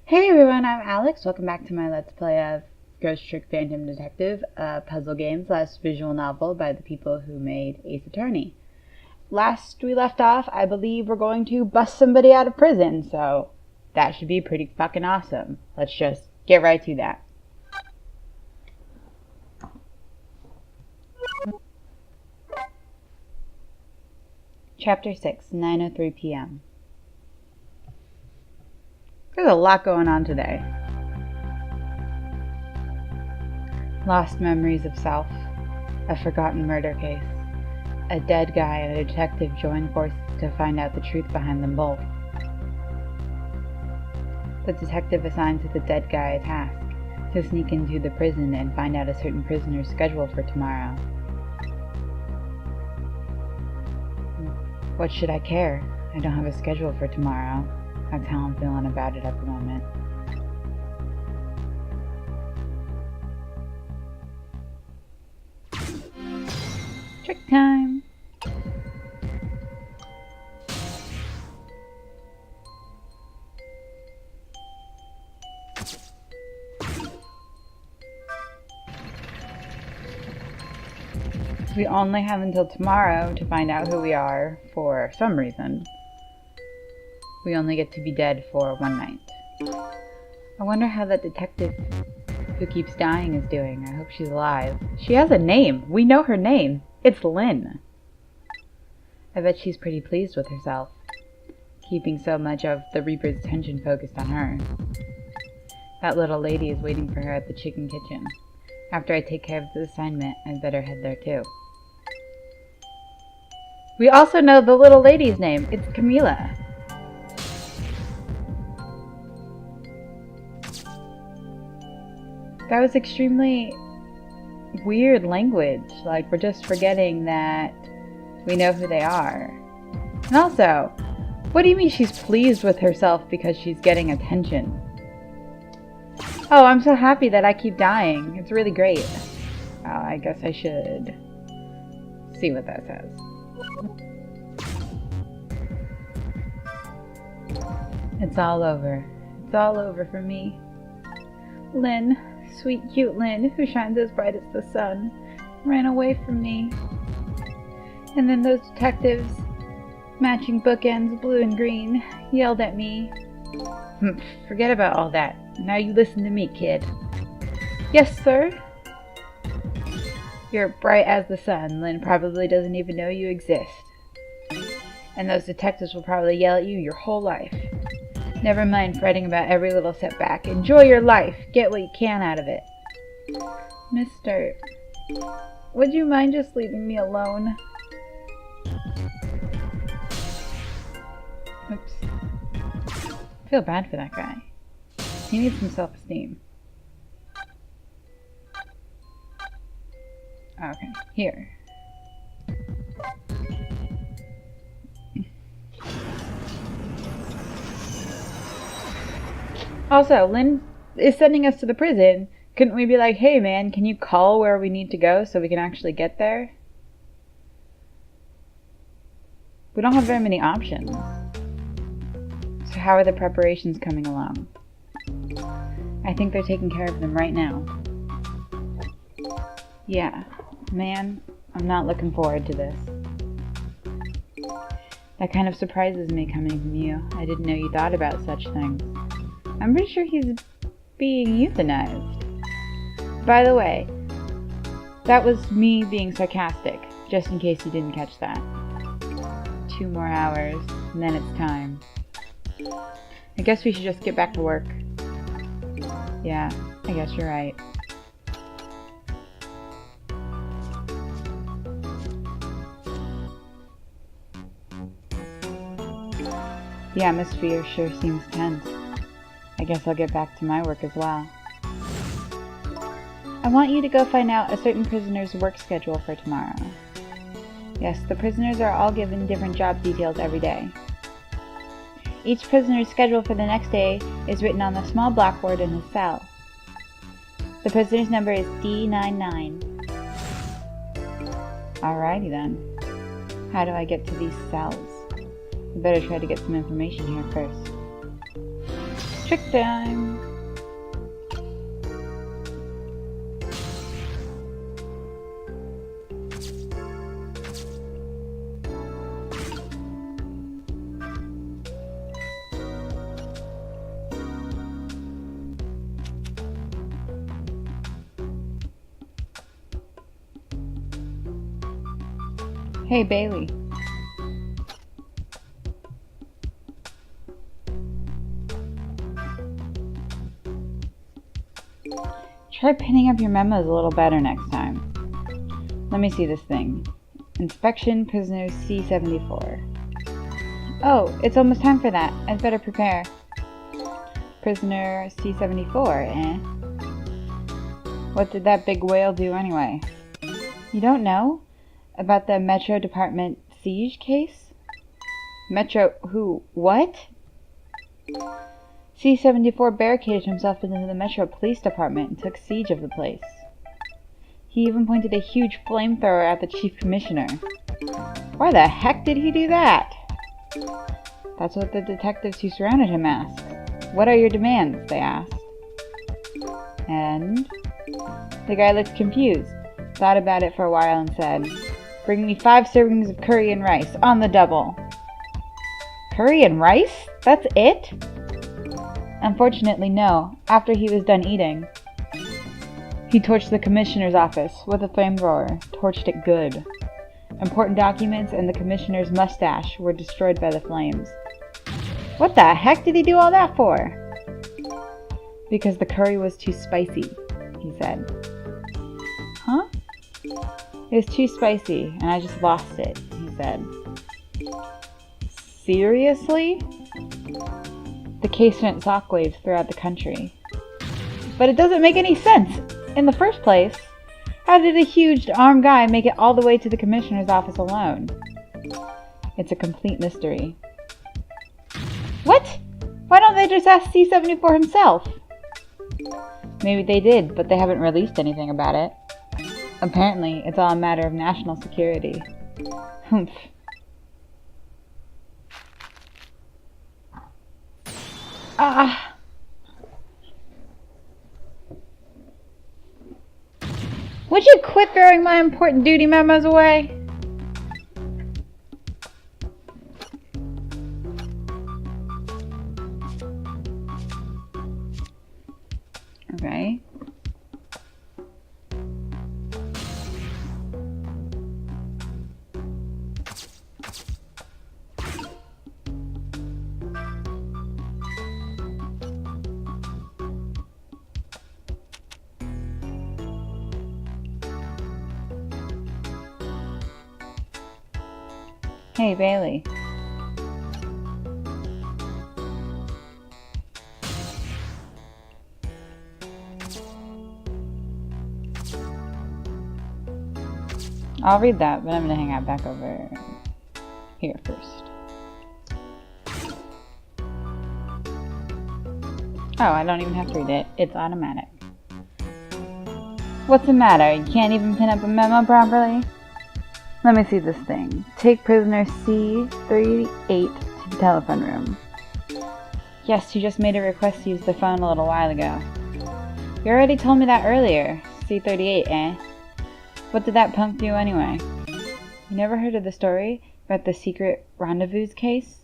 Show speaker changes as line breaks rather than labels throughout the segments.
Hey everyone, I'm Alex. Welcome back to my Let's Play of Ghost Trick Phantom Detective, a puzzle game / visual novel by the people who made Ace Attorney. Last we left off, I believe we're going to bust somebody out of prison, so that should be pretty fucking awesome. Let's just get right to that. Chapter 6, 9:03 p.m. There's a lot going on today. Lost memories of self, a forgotten murder case, a dead guy and a detective join forces to find out the truth behind them both. The detective assigns to the dead guy a task, to sneak into the prison and find out a certain prisoner's schedule for tomorrow. What should I care? I don't have a schedule for tomorrow. That's how I'm feeling about it at the moment. Trick time! We only have until tomorrow to find out who we are for some reason. We only get to be dead for one night. I wonder how that detective who keeps dying is doing. I hope she's alive. She has a name. We know her name. It's Lynne. I bet she's pretty pleased with herself, keeping so much of the Reaper's attention focused on her. That little lady is waiting for her at the chicken kitchen. After I take care of the assignment, I'd better head there too. We also know the little lady's name. It's Camila. That was extremely weird language. Like, we're just forgetting that we know who they are. And also, what do you mean she's pleased with herself because she's getting attention? Oh, I'm so happy that I keep dying. It's really great. Oh, I guess I should see what that says. It's all over. It's all over for me. Lynne. Sweet, cute Lynne, who shines as bright as the sun, ran away from me. And then those detectives, matching bookends, blue and green, yelled at me. Forget about all that. Now you listen to me, kid. Yes, sir? You're bright as the sun. Lynne probably doesn't even know you exist. And those detectives will probably yell at you your whole life. Never mind fretting about every little setback. Enjoy your life. Get what you can out of it. Mister, would you mind just leaving me alone? Oops. I feel bad for that guy. He needs some self-esteem. Okay, here. Also, Lynne is sending us to the prison. Couldn't we be like, hey man, can you call where we need to go so we can actually get there? We don't have very many options. So how are the preparations coming along? I think they're taking care of them right now. Yeah, man, I'm not looking forward to this. That kind of surprises me coming from you. I didn't know you thought about such things. I'm pretty sure he's being euthanized. By the way, that was me being sarcastic, just in case you didn't catch that. 2 more hours, and then it's time. I guess we should just get back to work. Yeah, I guess you're right. The atmosphere sure seems tense. I guess I'll get back to my work as well. I want you to go find out a certain prisoner's work schedule for tomorrow. Yes, the prisoners are all given different job details every day. Each prisoner's schedule for the next day is written on the small blackboard in his cell. The prisoner's number is D99. Alrighty then. How do I get to these cells? I better try to get some information here first. Trick time! Hey, Bailey. Try pinning up your memos a little better next time. Let me see this thing. Inspection Prisoner C-74. Oh, it's almost time for that. I'd better prepare. Prisoner C-74, eh? What did that big whale do anyway? You don't know? About the Metro Department siege case? Metro who? What? C-74 barricaded himself into the Metro Police Department and took siege of the place. He even pointed a huge flamethrower at the Chief Commissioner. Why the heck did he do that? That's what the detectives who surrounded him asked. What are your demands? They asked. And the guy looked confused, thought about it for a while and said, "Bring me 5 servings of curry and rice, on the double." Curry and rice? That's it? Unfortunately, no. After he was done eating, he torched the commissioner's office with a flamethrower. Torched it good. Important documents and the commissioner's mustache were destroyed by the flames. What the heck did he do all that for? Because the curry was too spicy, he said. Huh? It was too spicy, and I just lost it, he said. Seriously? The case sent shockwaves throughout the country. But it doesn't make any sense! In the first place, how did a huge armed guy make it all the way to the commissioner's office alone? It's a complete mystery. What? Why don't they just ask C-74 himself? Maybe they did, but they haven't released anything about it. Apparently, it's all a matter of national security. Humph. Ah! Would you quit throwing my important duty memos away? Okay. Hey, Bailey. I'll read that, but I'm going to hang out back over here first. Oh, I don't even have to read it. It's automatic. What's the matter? You can't even pin up a memo properly? Let me see this thing. Take prisoner C-38 to the telephone room. Yes, you just made a request to use the phone a little while ago. You already told me that earlier. C-38, eh? What did that punk do anyway? You never heard of the story about the secret rendezvous case?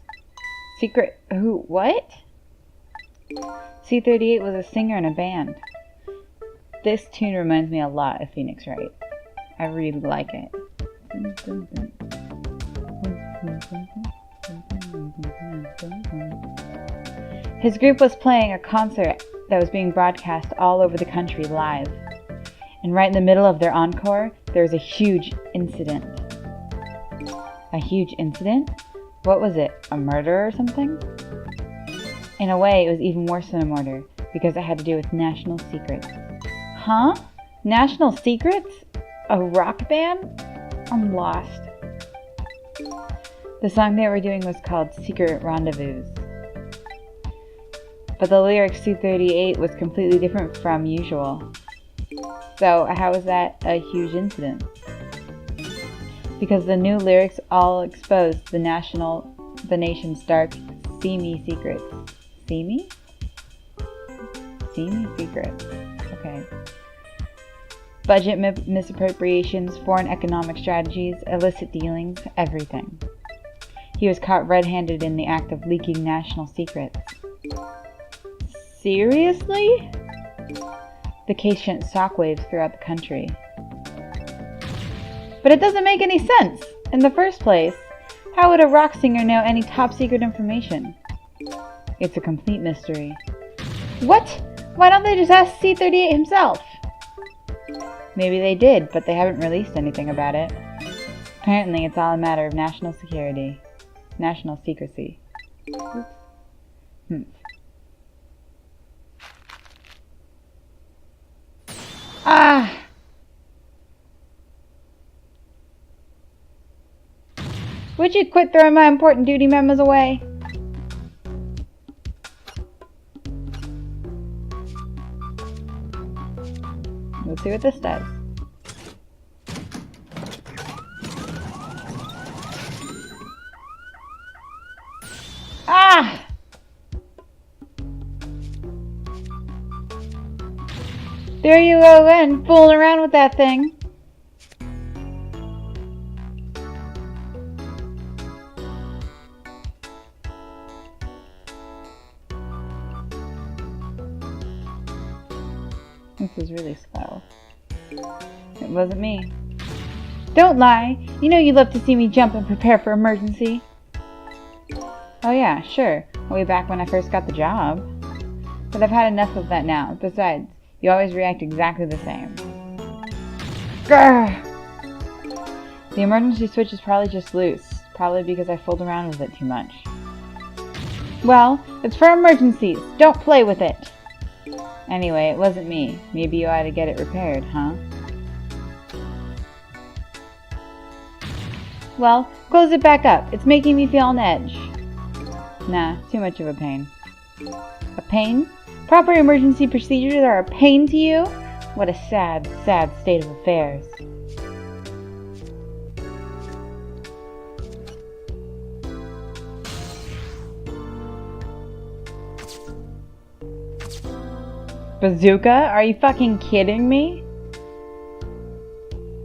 Secret who? What? C-38 was a singer in a band. This tune reminds me a lot of Phoenix Wright. I really like it. His group was playing a concert that was being broadcast all over the country live. And right in the middle of their encore, there was a huge incident. A huge incident? What was it? A murder or something? In a way, it was even worse than a murder, because it had to do with national secrets. Huh? National secrets? A rock band? I'm lost. The song they were doing was called Secret Rendezvous. But the lyrics C-38 was completely different from usual. So how was that a huge incident? Because the new lyrics all exposed the nation's dark, seamy secrets. Seamy? Steamy secrets. Okay. Budget misappropriations, foreign economic strategies, illicit dealings, everything. He was caught red-handed in the act of leaking national secrets. Seriously? The case sent shockwaves throughout the country. But it doesn't make any sense! In the first place, how would a rock singer know any top-secret information? It's a complete mystery. What? Why don't they just ask C-38 himself? Maybe they did, but they haven't released anything about it. Apparently, it's all a matter of national security. National secrecy. Ah! Would you quit throwing my important duty memos away? Let's see what this does. Ah! There you go again, fooling around with that thing. This is really slow. It wasn't me. Don't lie! You know you love to see me jump and prepare for emergency. Oh yeah, sure. Way back when I first got the job. But I've had enough of that now. Besides, you always react exactly the same. Grr! The emergency switch is probably just loose. Probably because I fooled around with it too much. Well, it's for emergencies. Don't play with it! Anyway, it wasn't me. Maybe you ought to get it repaired, huh? Well, close it back up. It's making me feel on edge. Nah, too much of a pain. A pain? Proper emergency procedures are a pain to you? What a sad, sad state of affairs. Bazooka? Are you fucking kidding me?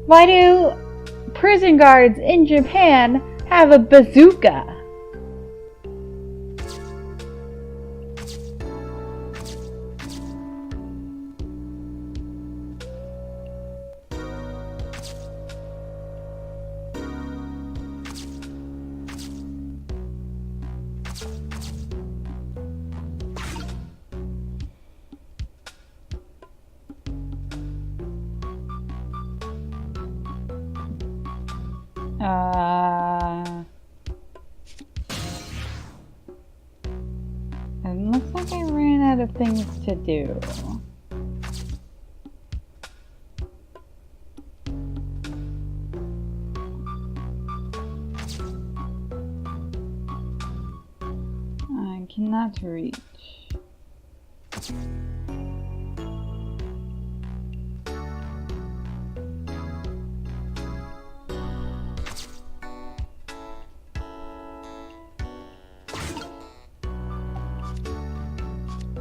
Why do prison guards in Japan have a bazooka? It looks like I ran out of things to do. I cannot reach.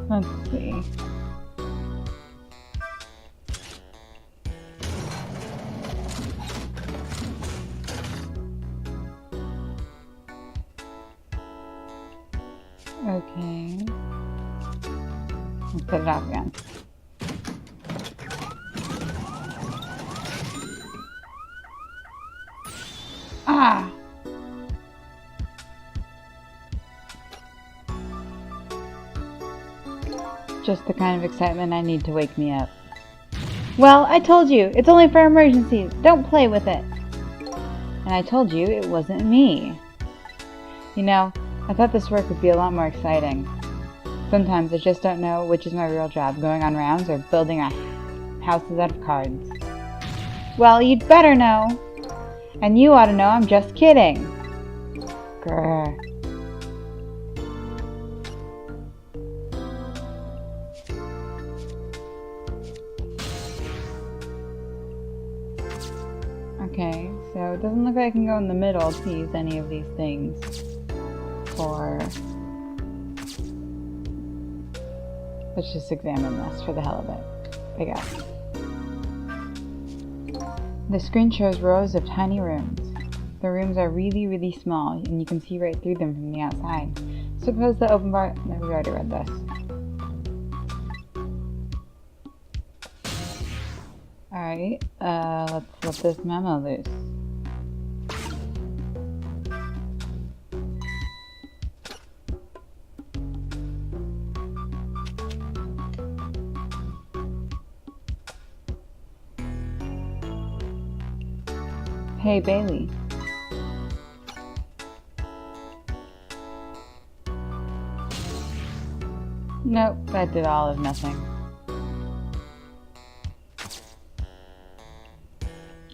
Let's see. Okay. Let's put it off again. Ah! Just the kind of excitement I need to wake me up. Well, I told you, it's only for emergencies. Don't play with it. And I told you it wasn't me. You know, I thought this work would be a lot more exciting. Sometimes I just don't know which is my real job, going on rounds or building houses out of cards. Well, you'd better know. And you ought to know I'm just kidding. Grr. Okay, so it doesn't look like I can go in the middle to use any of these things for Let's just examine this for the hell of it. I guess. The screen shows rows of tiny rooms. The rooms are really, really small, and you can see right through them from the outside. Suppose the open bar... No, we already read this. Alright, let's let this memo loose. Hey, Bailey. Nope, that did all of nothing.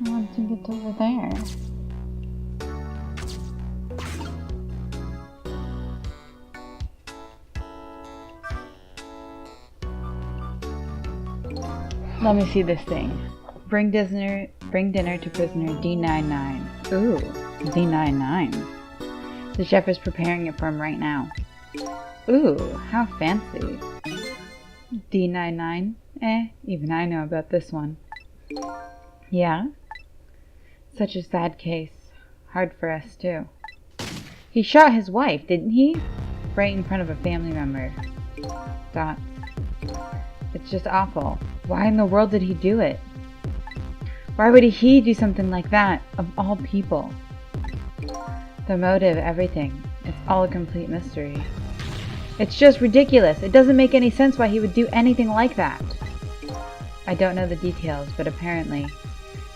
I want to get over there. Let me see this thing. Bring dinner to prisoner D99. Ooh, D99. The chef is preparing it for him right now. Ooh, how fancy. D99? Even I know about this one. Yeah? Such a sad case. Hard for us, too. He shot his wife, didn't he? Right in front of a family member. Thoughts. It's just awful. Why in the world did he do it? Why would he do something like that, of all people? The motive, everything. It's all a complete mystery. It's just ridiculous. It doesn't make any sense why he would do anything like that. I don't know the details, but apparently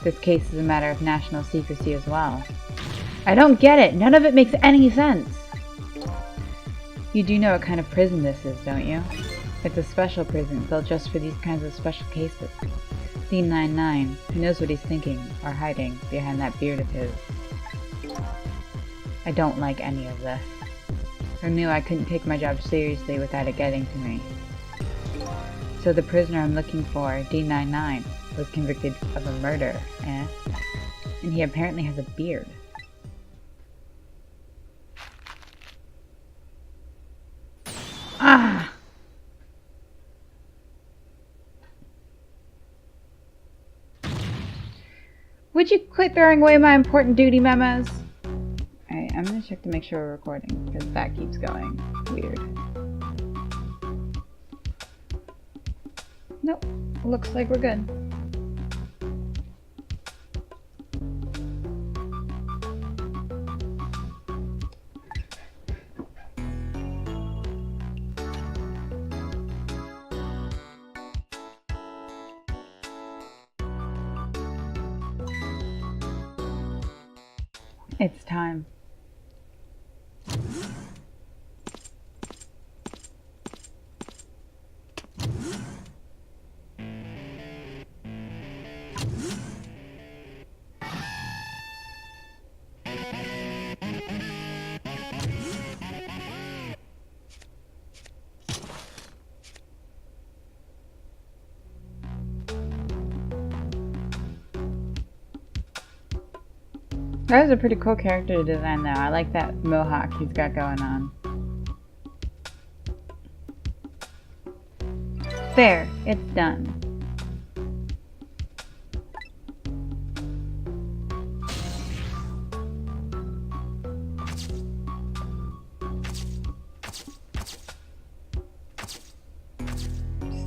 this case is a matter of national secrecy as well. I don't get it. None of it makes any sense. You do know what kind of prison this is, don't you? It's a special prison built just for these kinds of special cases. D99, who knows what he's thinking or hiding behind that beard of his. I don't like any of this. I knew I couldn't take my job seriously without it getting to me. So the prisoner I'm looking for, D99, was convicted of a murder, and he apparently has a beard. Ah! Would you quit throwing away my important duty memos? Alright, I'm gonna check to make sure we're recording, because that keeps going. Weird. Nope. Looks like we're good. It's time. That was a pretty cool character design though. I like that mohawk he's got going on. There, it's done.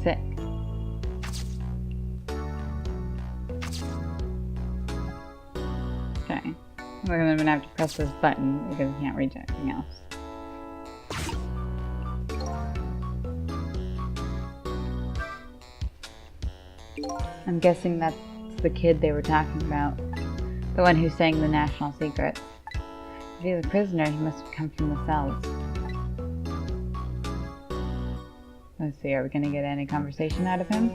Sick. Okay. I'm gonna have to press this button because I can't reach anything else. I'm guessing that's the kid they were talking about. The one who's saying the national secrets. If he's a prisoner, he must have come from the cells. Let's see, are we gonna get any conversation out of him?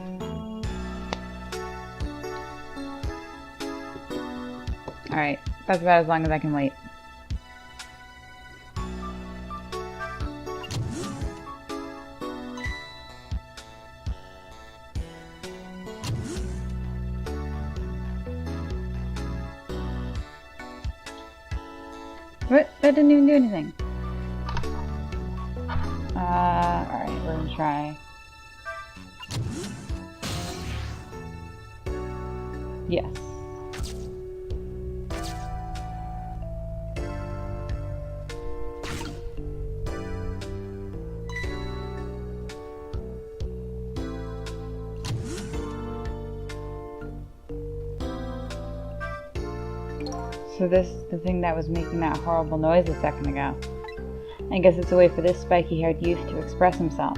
Alright, that's about as long as I can wait. What? That didn't even do anything. Alright, we're gonna try Yes. So this is the thing that was making that horrible noise a second ago. I guess it's a way for this spiky-haired youth to express himself.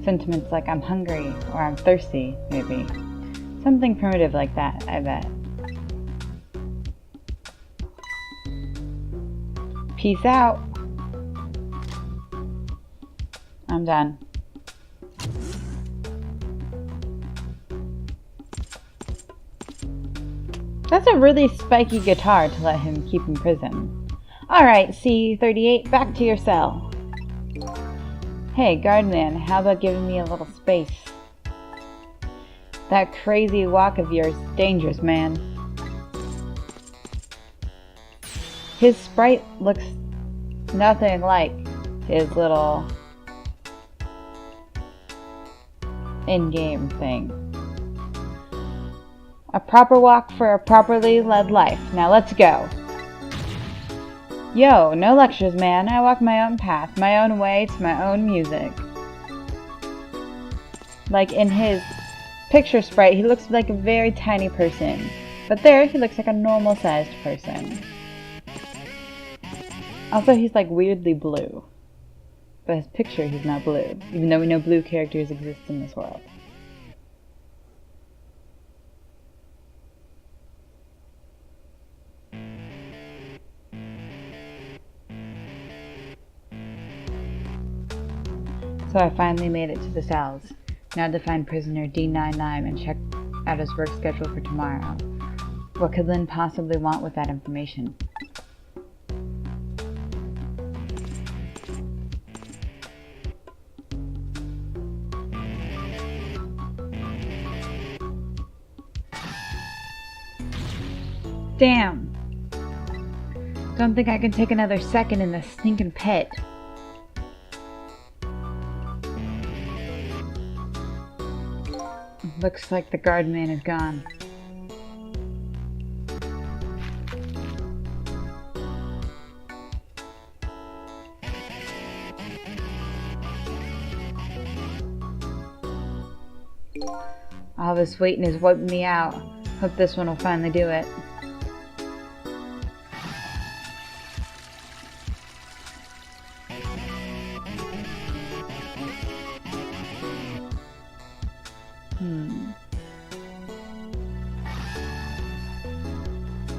Sentiments like I'm hungry or I'm thirsty, maybe. Something primitive like that, I bet. Peace out. I'm done. That's a really spiky guitar to let him keep in prison. Alright, C38, back to your cell. Hey, guardman, how about giving me a little space? That crazy walk of yours is dangerous, man. His sprite looks nothing like his little in-game thing. A proper walk for a properly led life. Now let's go. Yo, no lectures, man. I walk my own path, my own way to my own music. Like in his picture sprite, he looks like a very tiny person. But there, he looks like a normal-sized person. Also, he's like weirdly blue. But his picture, he's not blue. Even though we know blue characters exist in this world. So I finally made it to the cells. Now to find prisoner D99 and check out his work schedule for tomorrow. What could Lynne possibly want with that information? Damn! Don't think I can take another second in this stinking pit. Looks like the guard man is gone. All this waiting is wiping me out. Hope this one will finally do it.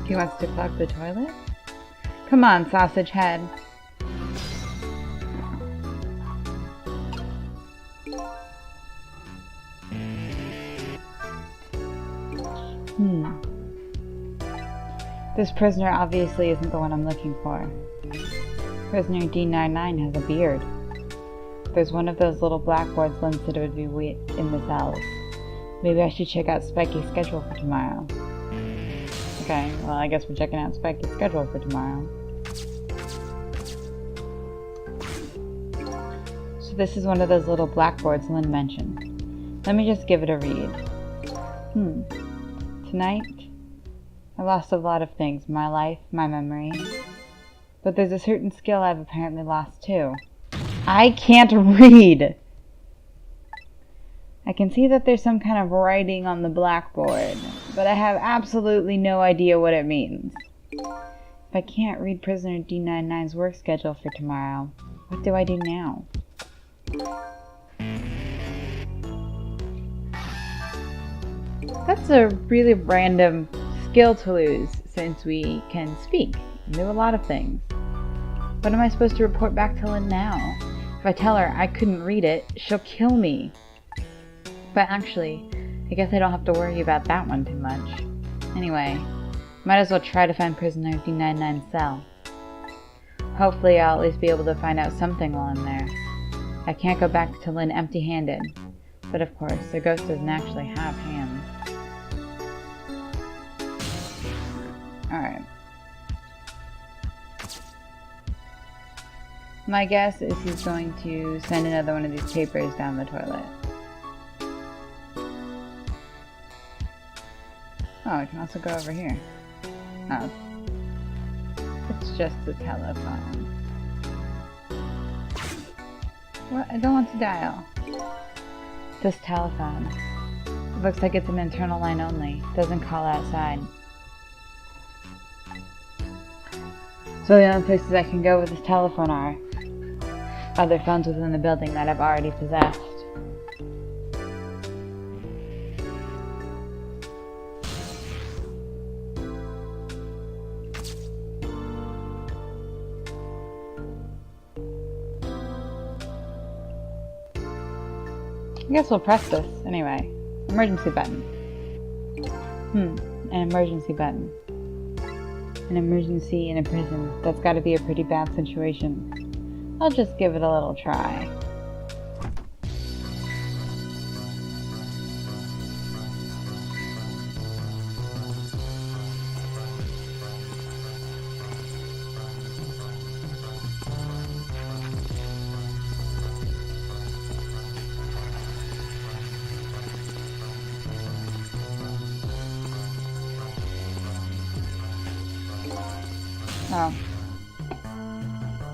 He wants to clog the toilet? Come on, sausage head. This prisoner obviously isn't the one I'm looking for. Prisoner D99 has a beard. There's one of those little blackboards Lynne said would be in the cells. Maybe I should check out Spiky's schedule for tomorrow. Okay, well I guess we're checking out Spiky's schedule for tomorrow. So this is one of those little blackboards Lynne mentioned. Let me just give it a read. Tonight, I lost a lot of things. My life, my memory. But there's a certain skill I've apparently lost too. I can't read! I can see that there's some kind of writing on the blackboard, but I have absolutely no idea what it means. If I can't read Prisoner D99's work schedule for tomorrow, what do I do now? That's a really random skill to lose, since we can speak and do a lot of things. What am I supposed to report back to Lynne now? If I tell her I couldn't read it, she'll kill me. But actually, I guess I don't have to worry about that one too much. Anyway, might as well try to find Prisoner D99's cell. Hopefully I'll at least be able to find out something while I'm there. I can't go back to Lynne empty-handed. But of course, the ghost doesn't actually have hands. Alright. My guess is he's going to send another one of these papers down the toilet. Oh, we can also go over here. Oh. It's just the telephone. What? I don't want to dial. This telephone. It looks like it's an internal line only. Doesn't call outside. So the only places I can go with this telephone are other phones within the building that I've already possessed. I guess we'll press this anyway. Emergency button. An emergency button. An emergency in a prison. That's gotta be a pretty bad situation. I'll just give it a little try. Oh.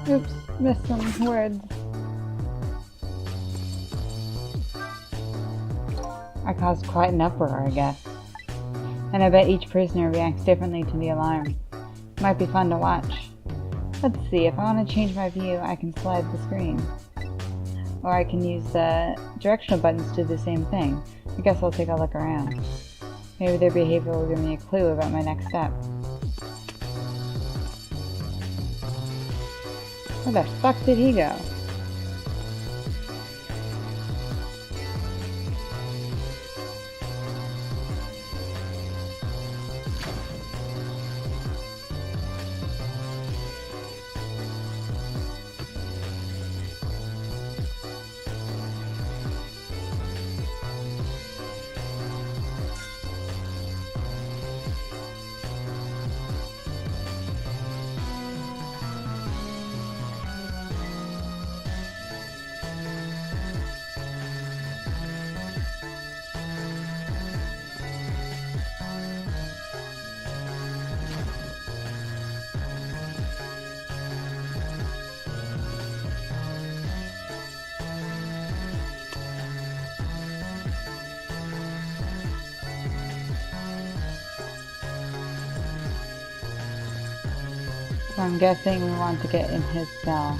Oops, missed some words. I caused quite an uproar, I guess. And I bet each prisoner reacts differently to the alarm. Might be fun to watch. Let's see, if I want to change my view, I can slide the screen. Or I can use the directional buttons to do the same thing. I guess I'll take a look around. Maybe their behavior will give me a clue about my next step. Where the fuck did he go? So I'm guessing we want to get in his cell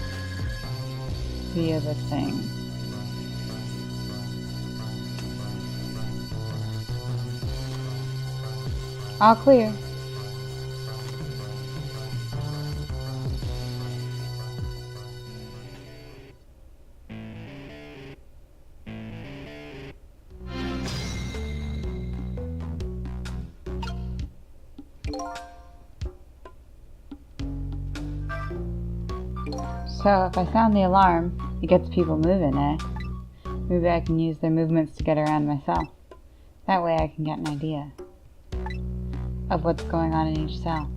via this thing. All clear. So if I sound the alarm, it gets people moving, eh? Maybe I can use their movements to get around myself. That way I can get an idea of what's going on in each cell.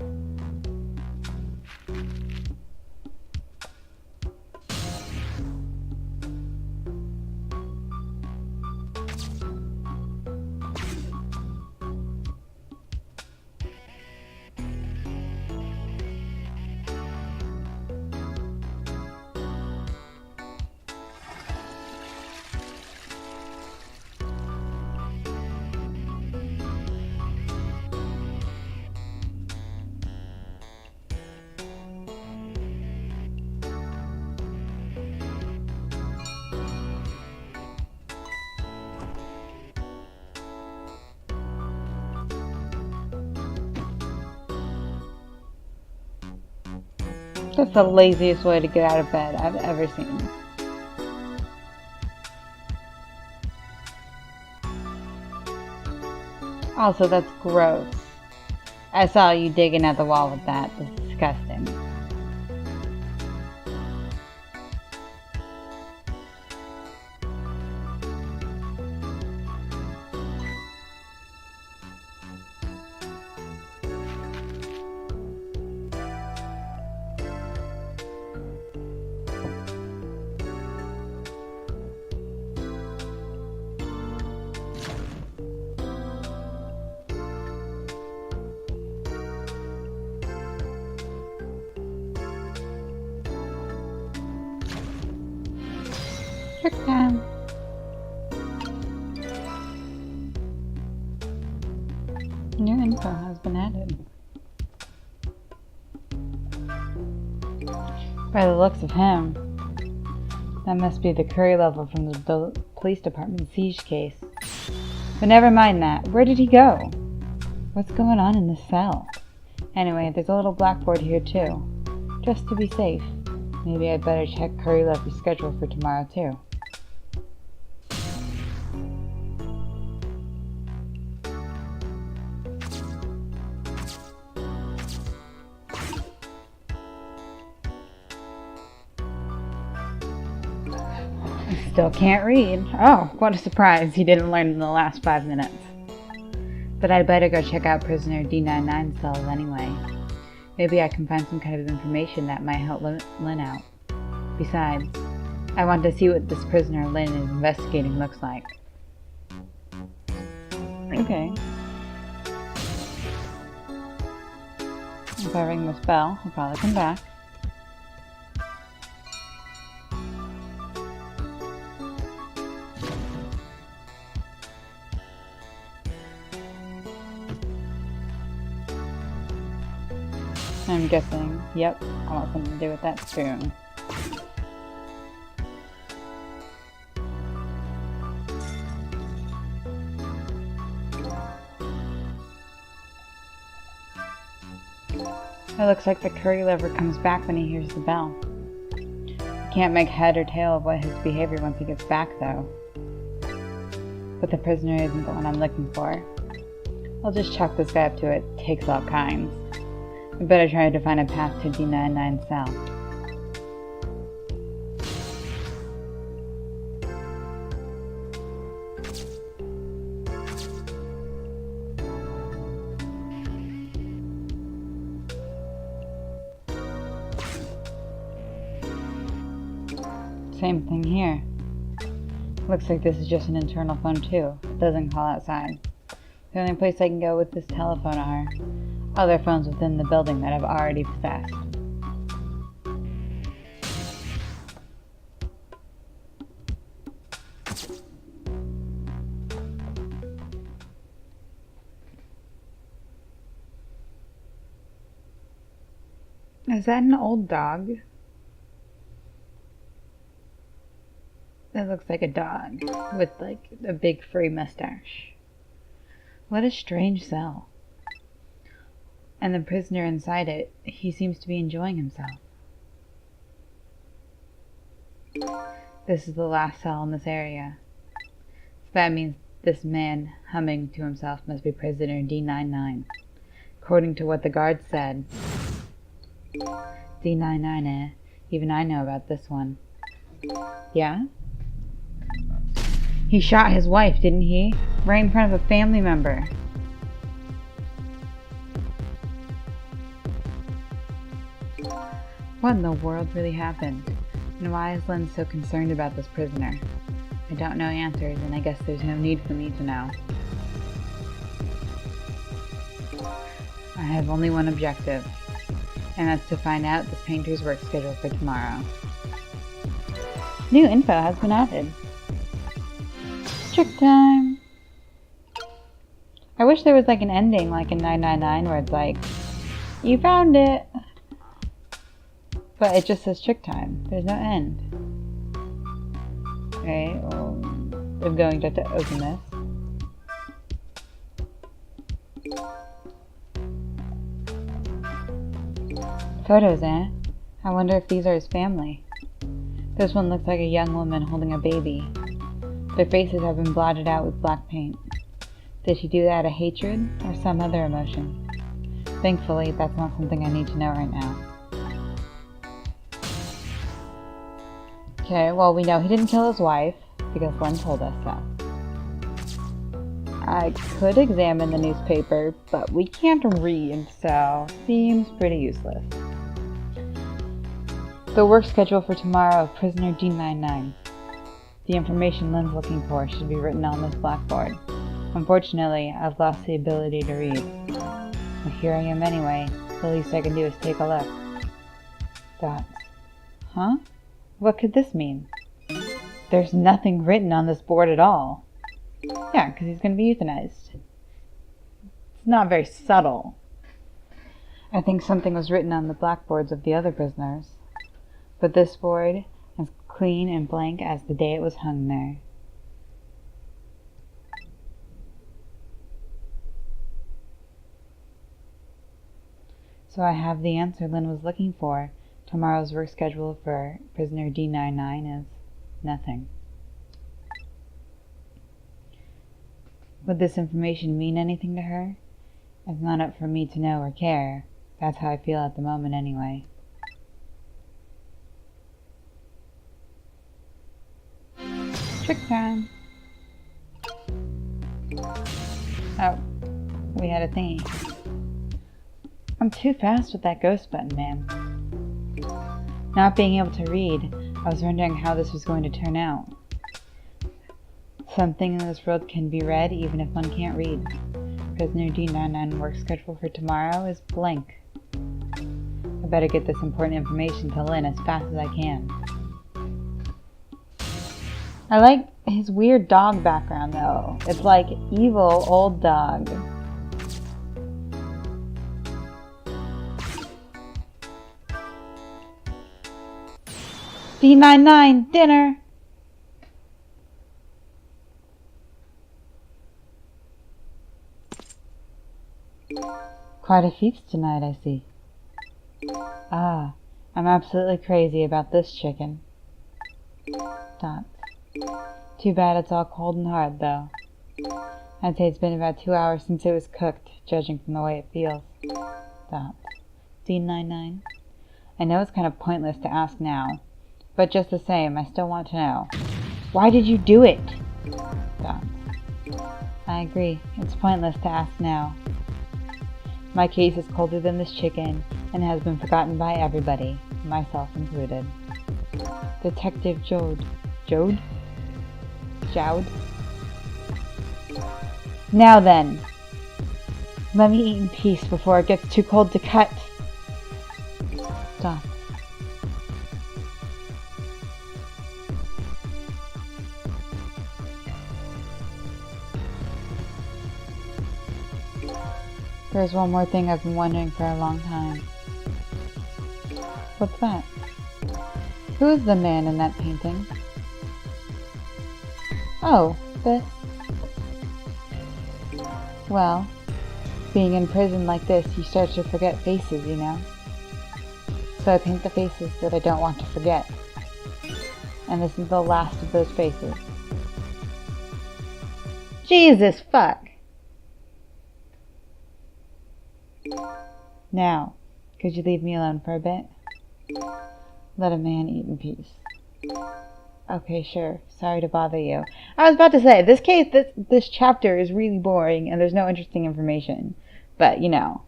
That's the laziest way to get out of bed I've ever seen. Also, that's gross. I saw you digging at the wall with that. That's disgusting. Trick time. New info has been added. By the looks of him, that must be the curry level from the police department siege case. But never mind that. Where did he go? What's going on in this cell? Anyway, there's a little blackboard here too. Just to be safe. Maybe I'd better check Curry Lover's schedule for tomorrow too. Still can't read. Oh, what a surprise. He didn't learn in the last 5 minutes. But I'd better go check out prisoner D99's cells anyway. Maybe I can find some kind of information that might help Lynne out. Besides, I want to see what this prisoner Lynne is investigating looks like. Okay. If I ring this bell, he'll probably come back. I'm guessing, yep, I want something to do with that spoon. It looks like the curry lover comes back when he hears the bell. I can't make head or tail of what his behavior once he gets back, though. But the prisoner isn't the one I'm looking for. I'll just chalk this guy up to it takes all kinds. I better try to find a path to D99's cell. Same thing here. Looks like this is just an internal phone too. It doesn't call outside. The only place I can go with this telephone are other phones within the building that I've already possessed. Is that an old dog? That looks like a dog with like a big furry mustache. What a strange cell. And the prisoner inside it, he seems to be enjoying himself. This is the last cell in this area. So that means this man humming to himself must be prisoner D99. According to what the guards said. D99, even I know about this one. Yeah? He shot his wife, didn't he? Right in front of a family member. What in the world really happened? And why is Lynne so concerned about this prisoner? I don't know answers, and I guess there's no need for me to know. I have only one objective, and that's to find out this painter's work schedule for tomorrow. New info has been added. Trick time! I wish there was like an ending like in 999 where it's like, you found it! But it just says trick time. There's no end. Okay, well, I'm going to have to open this. Photos, eh? I wonder if these are his family. This one looks like a young woman holding a baby. Their faces have been blotted out with black paint. Did she do that out of hatred or some other emotion? Thankfully, that's not something I need to know right now. Okay, well, we know he didn't kill his wife, because Lynne told us so. I could examine the newspaper, but we can't read, so seems pretty useless. The work schedule for tomorrow of prisoner D99. The information Lynne's looking for should be written on this blackboard. Unfortunately, I've lost the ability to read. But here I am anyway. The least I can do is take a look. Dots. Huh? What could this mean? There's nothing written on this board at all. Yeah, because he's going to be euthanized. It's not very subtle. I think something was written on the blackboards of the other prisoners. But this board is clean and blank as the day it was hung there. So I have the answer Lynne was looking for. Tomorrow's work schedule for prisoner D99 is nothing. Would this information mean anything to her? It's not up for me to know or care. That's how I feel at the moment anyway. Trick time! Oh, we had a thingy. I'm too fast with that ghost button, man. Not being able to read, I was wondering how this was going to turn out. Something in this world can be read even if one can't read. Prisoner D99 work schedule for tomorrow is blank. I better get this important information to Lynne as fast as I can. I like his weird dog background though. It's like evil old dog. D99 dinner! Quite a feast tonight, I see. Ah, I'm absolutely crazy about this chicken. Dots. Too bad it's all cold and hard, though. I'd say it's been about 2 hours since it was cooked, judging from the way it feels. Dots. D99. I know it's kind of pointless to ask now, but just the same, I still want to know. Why did you do it? Dots. I agree. It's pointless to ask now. My case is colder than this chicken and has been forgotten by everybody, myself included. Detective Jode. Jode? Jowd? Now then, let me eat in peace before it gets too cold to cut. Stop. There's one more thing I've been wondering for a long time. What's that? Who is the man in that painting? Oh, this. Well, being in prison like this, you start to forget faces, you know? So I paint the faces that I don't want to forget. And this is the last of those faces. Jesus fuck! Now, could you leave me alone for a bit? Let a man eat in peace. Okay, sure. Sorry to bother you. I was about to say, this chapter is really boring and there's no interesting information. But, you know,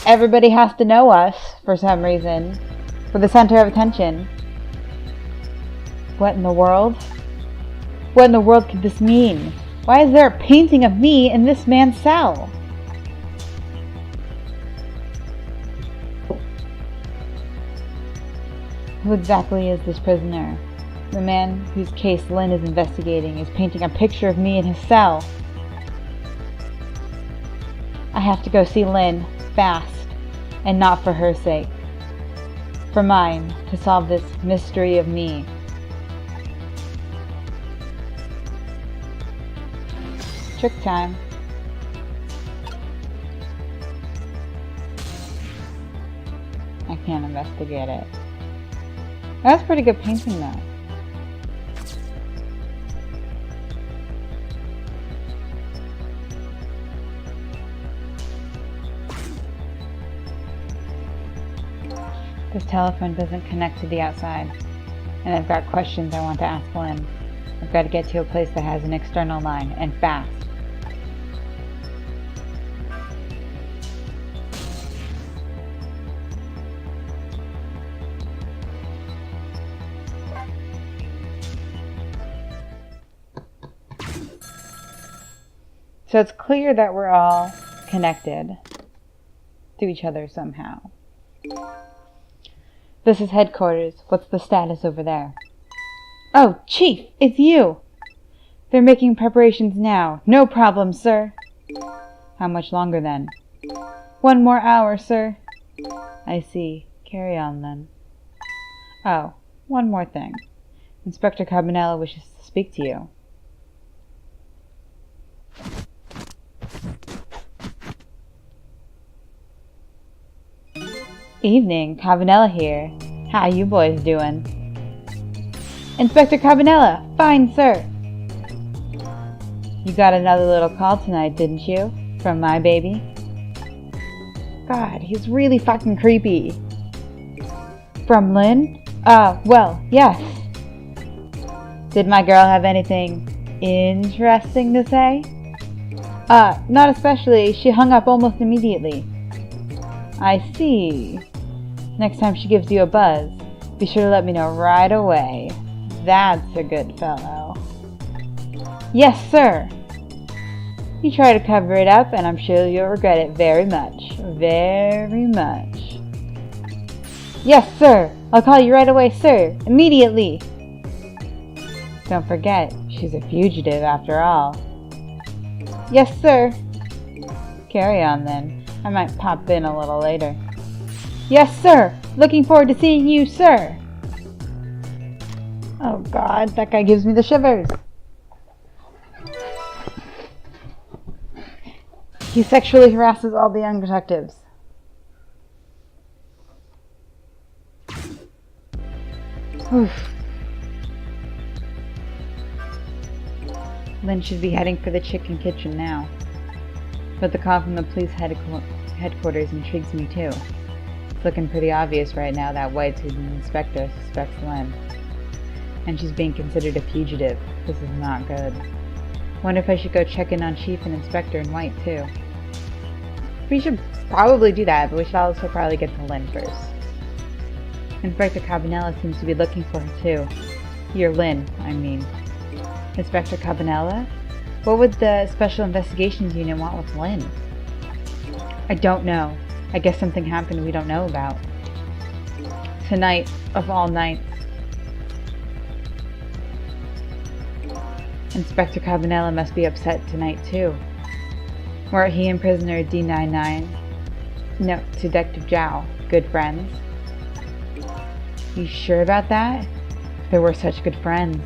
everybody has to know us for some reason. We're the center of attention. What in the world? What in the world could this mean? Why is there a painting of me in this man's cell? Who exactly is this prisoner? The man whose case Lynne is investigating is painting a picture of me in his cell. I have to go see Lynne, fast, and not for her sake. For mine, to solve this mystery of me. Trick time. I can't investigate it. That's a pretty good painting though. This telephone doesn't connect to the outside, and I've got questions I want to ask Lynne. I've got to get to a place that has an external line, and fast. So it's clear that we're all connected to each other somehow. This is headquarters. What's the status over there? Oh, Chief, it's you! They're making preparations now. No problem, sir. How much longer, then? 1 more hour, sir. I see. Carry on, then. Oh, one more thing. Inspector Cabanela wishes to speak to you. Evening, Cabanela here. How you boys doing? Inspector Cabanela! Fine, sir! You got another little call tonight, didn't you? From my baby? God, he's really fucking creepy. From Lynne? Well, yes. Did my girl have anything interesting to say? Not especially. She hung up almost immediately. I see. Next time she gives you a buzz, be sure to let me know right away. That's a good fellow. Yes, sir. You try to cover it up, and I'm sure you'll regret it very much. Very much. Yes, sir. I'll call you right away, sir. Immediately. Don't forget, she's a fugitive after all. Yes, sir. Carry on, then. I might pop in a little later. Yes, sir. Looking forward to seeing you, sir. Oh, God. That guy gives me the shivers. He sexually harasses all the young detectives. Oof. Lynne should be heading for the chicken kitchen now. But the call from the police headquarters intrigues me too. It's looking pretty obvious right now that White, who's an inspector, suspects Lynne. And she's being considered a fugitive. This is not good. Wonder if I should go check in on Chief and Inspector and White too. We should probably do that, but we should also probably get to Lynne first. Inspector Cabanela seems to be looking for her too. You're Lynne, I mean. Inspector Cabanela? What would the Special Investigations Unit want with Lynne? I don't know. I guess something happened we don't know about. Tonight, of all nights. Inspector Cabanela must be upset tonight too. Weren't he and prisoner D99? No, Detective Zhao. Good friends? You sure about that? They were such good friends.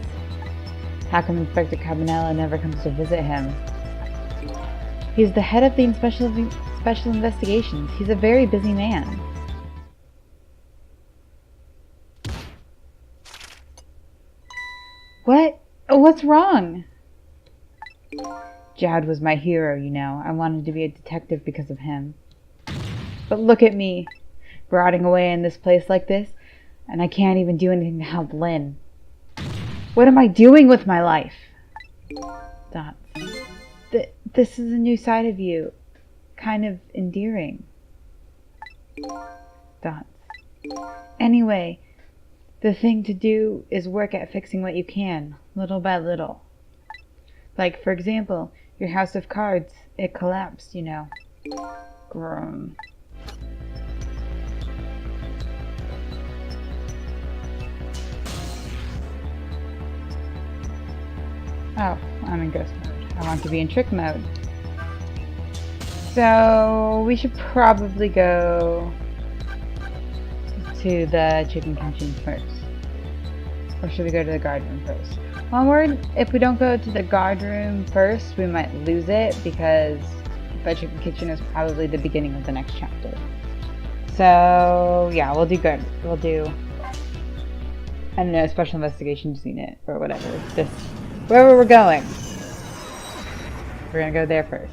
How come Inspector Cabanela never comes to visit him? He's the head of the special investigations. He's a very busy man. What? What's wrong? Jad was my hero, you know. I wanted to be a detective because of him. But look at me, rotting away in this place like this, and I can't even do anything to help Lynne. What am I doing with my life? Dots. This is a new side of you. Kind of endearing. Dots. Anyway, the thing to do is work at fixing what you can, little by little. Like, for example, your house of cards. It collapsed, you know. Groan. Oh, I'm in ghost mode. I want to be in trick mode. So, we should probably go to the chicken kitchen first. Or should we go to the guard room first? Onward, if we don't go to the guard room first, we might lose it because the chicken kitchen is probably the beginning of the next chapter. So, yeah, we'll do good. We'll do, I don't know, Special Investigations Unit or whatever. This, wherever we're going. We're gonna go there first.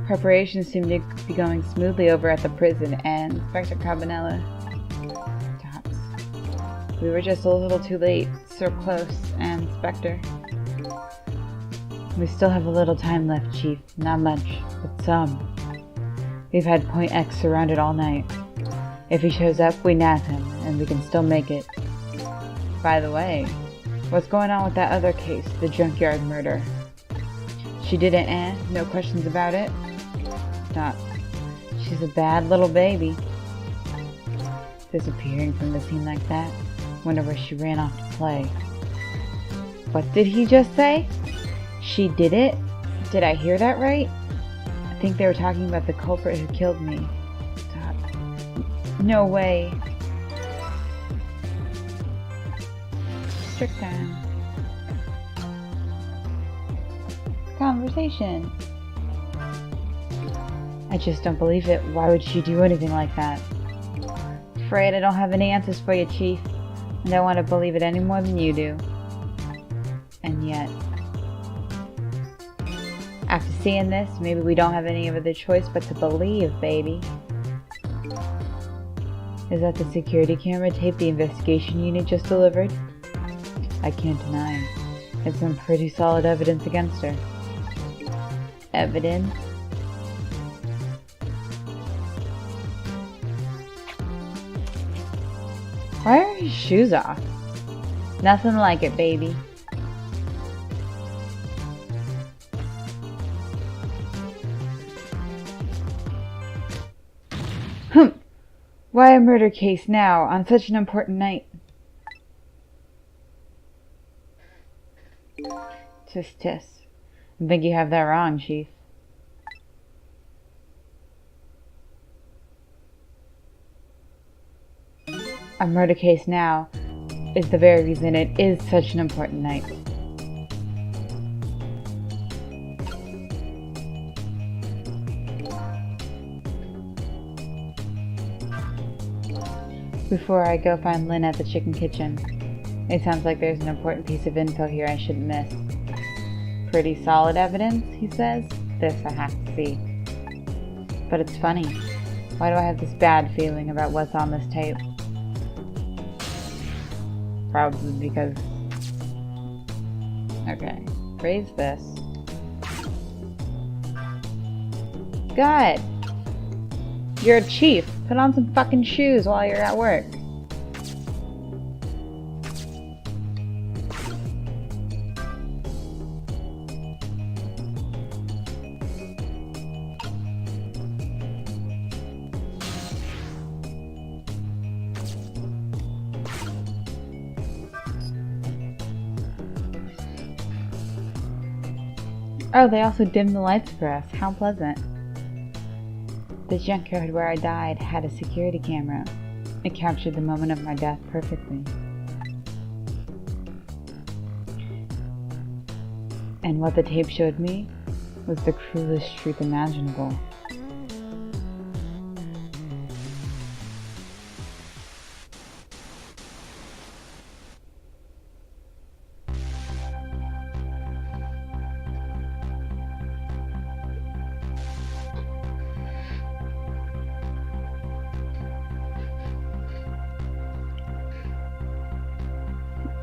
Preparations seem to be going smoothly over at the prison, and Inspector Cabanela stops. We were just a little too late. So close, and Inspector. We still have a little time left, Chief. Not much, but some. We've had Point X surrounded all night. If he shows up, we nab him, and we can still make it. By the way, What's going on with that other case, the junkyard murder? She did it, eh? No questions about it? Stop. She's a bad little baby. Disappearing from the scene like that? Wonder where she ran off to play. What did he just say? She did it? Did I hear that right? I think they were talking about the culprit who killed me. Stop. No way. Trick time. Conversation. I just don't believe it. Why would she do anything like that? Afraid I don't have any answers for you, Chief. I don't want to believe it any more than you do. And yet, after seeing this, maybe we don't have any other choice but to believe, baby. Is that the security camera tape the investigation unit just delivered? I can't deny. It's some pretty solid evidence against her. Evidence? Why are his shoes off? Nothing like it, baby. Why a murder case now, on such an important night? Tis. I think you have that wrong, Chief. A murder case now is the very reason it is such an important night. Before I go find Lynne at the chicken kitchen, it sounds like there's an important piece of info here I shouldn't miss. Pretty solid evidence, he says. This I have to see. But it's funny. Why do I have this bad feeling about what's on this tape? Probably because... Okay, raise this. God! You're a chief. Put on some fucking shoes while you're at work. Oh, they also dimmed the lights for us. How pleasant. The junkyard where I died had a security camera. It captured the moment of my death perfectly. And what the tape showed me was the cruelest truth imaginable.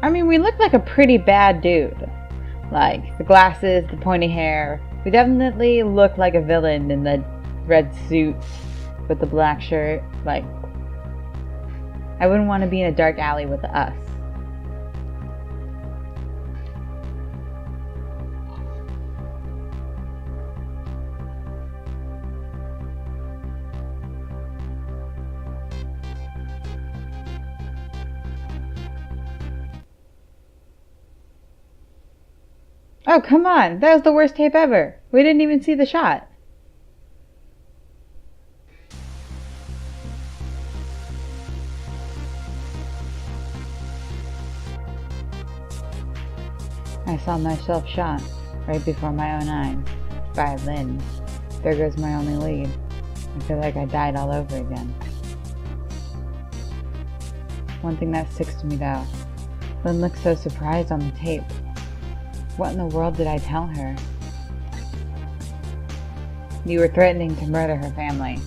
I mean, we look like a pretty bad dude. Like, the glasses, the pointy hair. We definitely look like a villain in the red suit with the black shirt. Like, I wouldn't want to be in a dark alley with us. Oh, come on. That was the worst tape ever. We didn't even see the shot. I saw myself shot right before my own eyes by Lynne. There goes my only lead. I feel like I died all over again. One thing that sticks to me though, Lynne looked so surprised on the tape. What in the world did I tell her? You were threatening to murder her family.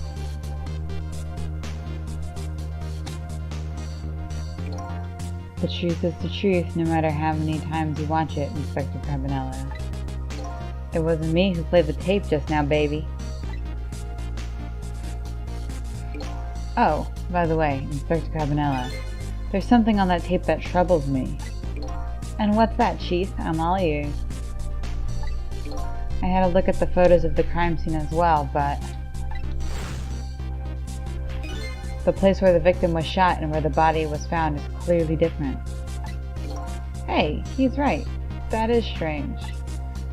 The truth is the truth, no matter how many times you watch it, Inspector Carbonella. It wasn't me who played the tape just now, baby. Oh, by the way, Inspector Carbonella, there's something on that tape that troubles me. And what's that, Chief? I'm all ears. I had a look at the photos of the crime scene as well, but the place where the victim was shot and where the body was found is clearly different. Hey, he's right. That is strange.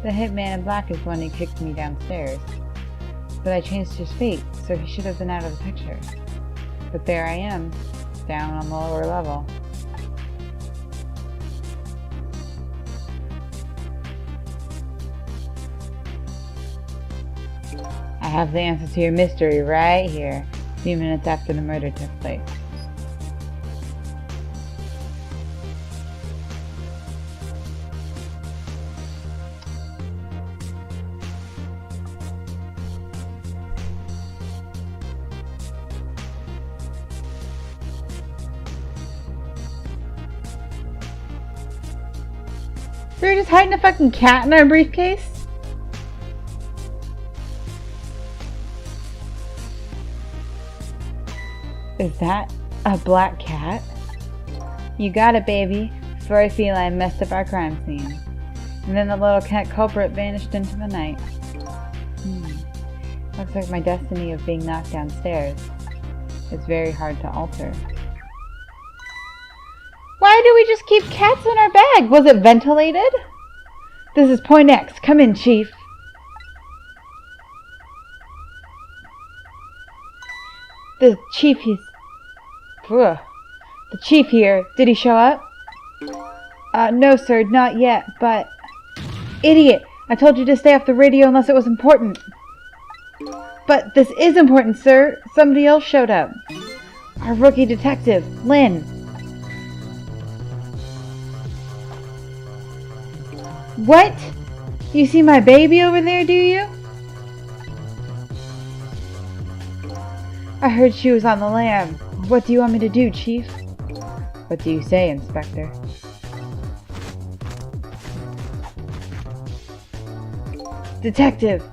The hitman in black is the one who kicked me downstairs. But I changed his fate, so he should have been out of the picture. But there I am, down on the lower level. I have the answer to your mystery right here, a few minutes after the murder took place. We were just hiding a fucking cat in our briefcase? Is that a black cat? You got it, baby. Furry feline messed up our crime scene. And then the little cat culprit vanished into the night. Looks like my destiny of being knocked downstairs. It's very hard to alter. Why do we just keep cats in our bag? Was it ventilated? This is Point X. Come in, Chief. The chief here. Did he show up? No, sir, not yet, but... Idiot! I told you to stay off the radio unless it was important. But this is important, sir. Somebody else showed up. Our rookie detective, Lynne. What? You see my baby over there, do you? I heard she was on the lam. What do you want me to do, Chief? What do you say, Inspector? Detective!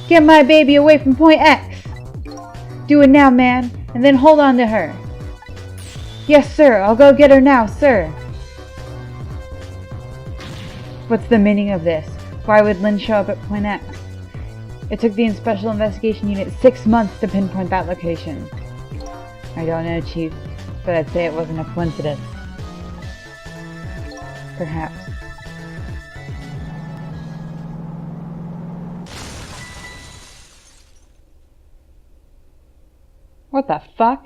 Get my baby away from Point X! Do it now, man, and then hold on to her. Yes, sir, I'll go get her now, sir. What's the meaning of this? Why would Lynne show up at Point X? It took the Special Investigation Unit 6 months to pinpoint that location. I don't know, Chief, but I'd say it wasn't a coincidence. Perhaps. What the fuck?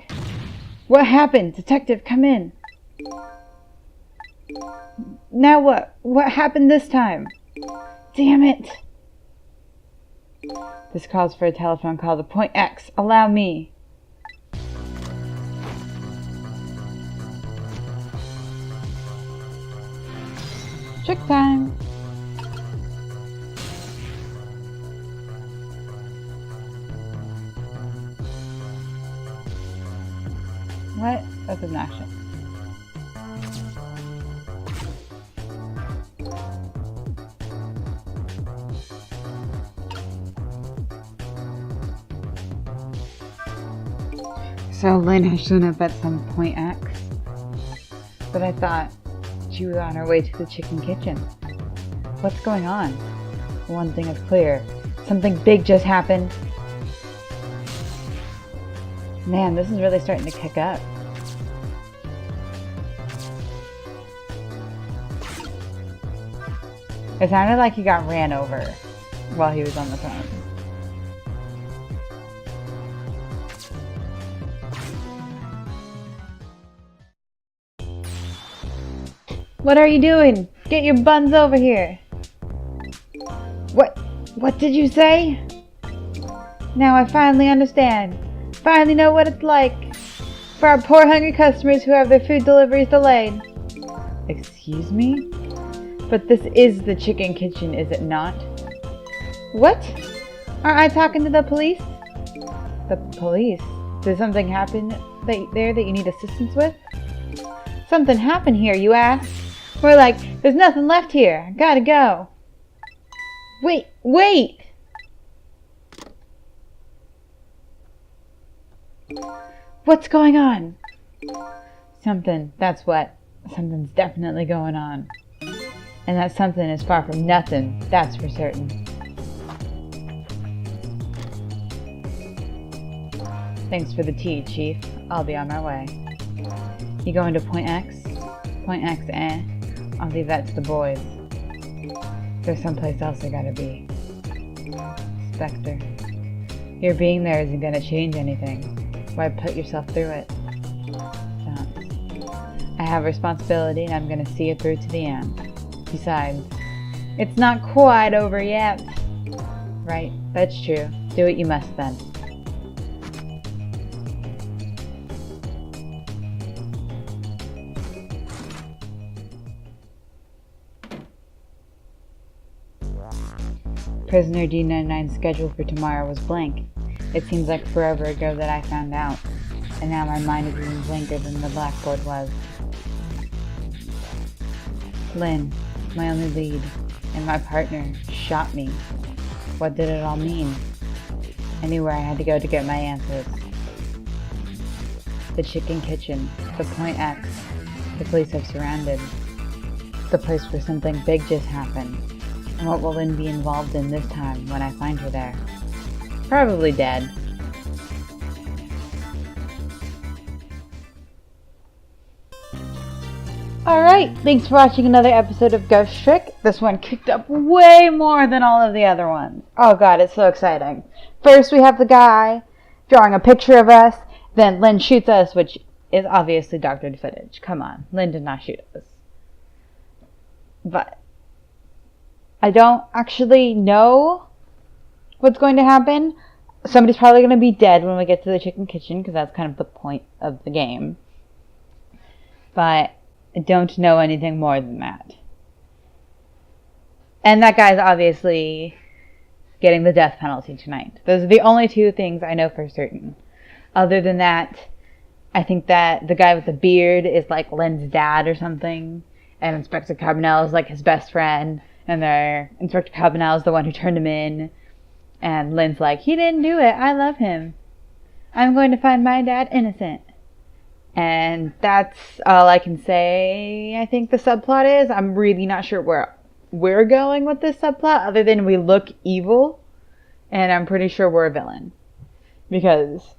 What happened? Detective, come in. Now what? What happened this time? Damn it! This calls for a telephone call to Point X. Allow me. Trick time. What? That's obnoxious. So Lynne has shown up at some Point X. But I thought she was on her way to the chicken kitchen. What's going on? One thing is clear. Something big just happened. Man, this is really starting to kick up. It sounded like he got ran over while he was on the phone. What are you doing? Get your buns over here. What did you say? Now I finally understand. Finally know what it's like for our poor hungry customers who have their food deliveries delayed. Excuse me? But this is the chicken kitchen, is it not? What? Aren't I talking to the police? The police? Did something happen there that you need assistance with? Something happened here, you ask? We're like, there's nothing left here. I gotta go. Wait! What's going on? Something, that's what. Something's definitely going on. And that something is far from nothing, that's for certain. Thanks for the tea, Chief. I'll be on my way. You going to Point X? Point X, eh? I'll leave that to the boys. There's someplace else I gotta be. Spectre. Your being there isn't gonna change anything. Why put yourself through it? I have responsibility and I'm gonna see it through to the end. Besides, it's not quite over yet. Right, that's true. Do what you must then. Prisoner D99's schedule for tomorrow was blank. It seems like forever ago that I found out, and now my mind is even blanker than the blackboard was. Lynne, my only lead, and my partner, shot me. What did it all mean? I knew where I had to go to get my answers. The chicken kitchen, the Point X, the police have surrounded. The place where something big just happened. And what will Lynne be involved in this time when I find her there? Probably dead. Alright, thanks for watching another episode of Ghost Trick. This one kicked up way more than all of the other ones. Oh god, it's so exciting. First we have the guy drawing a picture of us, then Lynne shoots us, which is obviously doctored footage. Come on, Lynne did not shoot us. But I don't actually know what's going to happen. Somebody's probably going to be dead when we get to the chicken kitchen, because that's kind of the point of the game. But I don't know anything more than that. And that guy's obviously getting the death penalty tonight. Those are the only two things I know for certain. Other than that, I think that the guy with the beard is like Lynne's dad or something. And Inspector Carbonell is like his best friend. And Inspector Carbonell is the one who turned him in. And Lynne's like, he didn't do it. I love him. I'm going to find my dad innocent. And that's all I can say I think the subplot is. I'm really not sure where we're going with this subplot, other than we look evil. And I'm pretty sure we're a villain. Because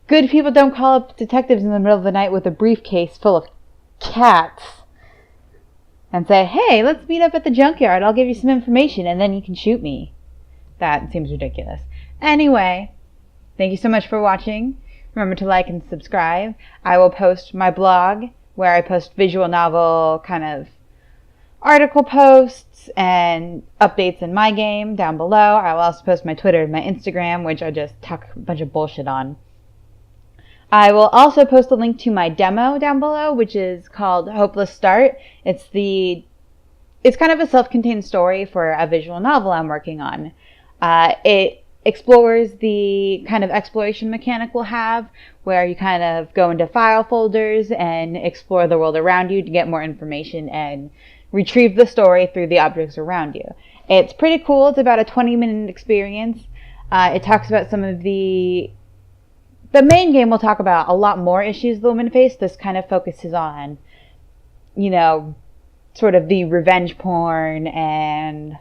good people don't call up detectives in the middle of the night with a briefcase full of cats and say, hey, let's meet up at the junkyard. I'll give you some information and then you can shoot me. That seems ridiculous. Anyway, thank you so much for watching. Remember to like and subscribe. I will post my blog where I post visual novel kind of article posts and updates in my game down below. I will also post my Twitter and my Instagram, which I just talk a bunch of bullshit on. I will also post a link to my demo down below, which is called Hopeless Start. It's kind of a self-contained story for a visual novel I'm working on. It explores the kind of exploration mechanic we'll have, where you kind of go into file folders and explore the world around you to get more information and retrieve the story through the objects around you. It's pretty cool. It's about a 20-minute experience. It talks about some of the main game will talk about a lot more issues the women face. This kind of focuses on, you know, sort of the revenge porn and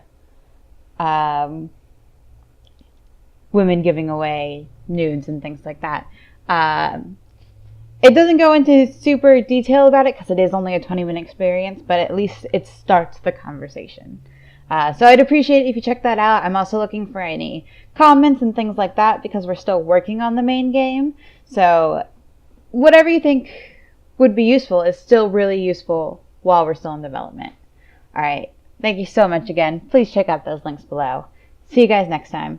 women giving away nudes and things like that. It doesn't go into super detail about it because it is only a 20-minute experience, but at least it starts the conversation. So I'd appreciate it if you check that out. I'm also looking for any comments and things like that because we're still working on the main game. So whatever you think would be useful is still really useful while we're still in development. Alright, thank you so much again. Please check out those links below. See you guys next time.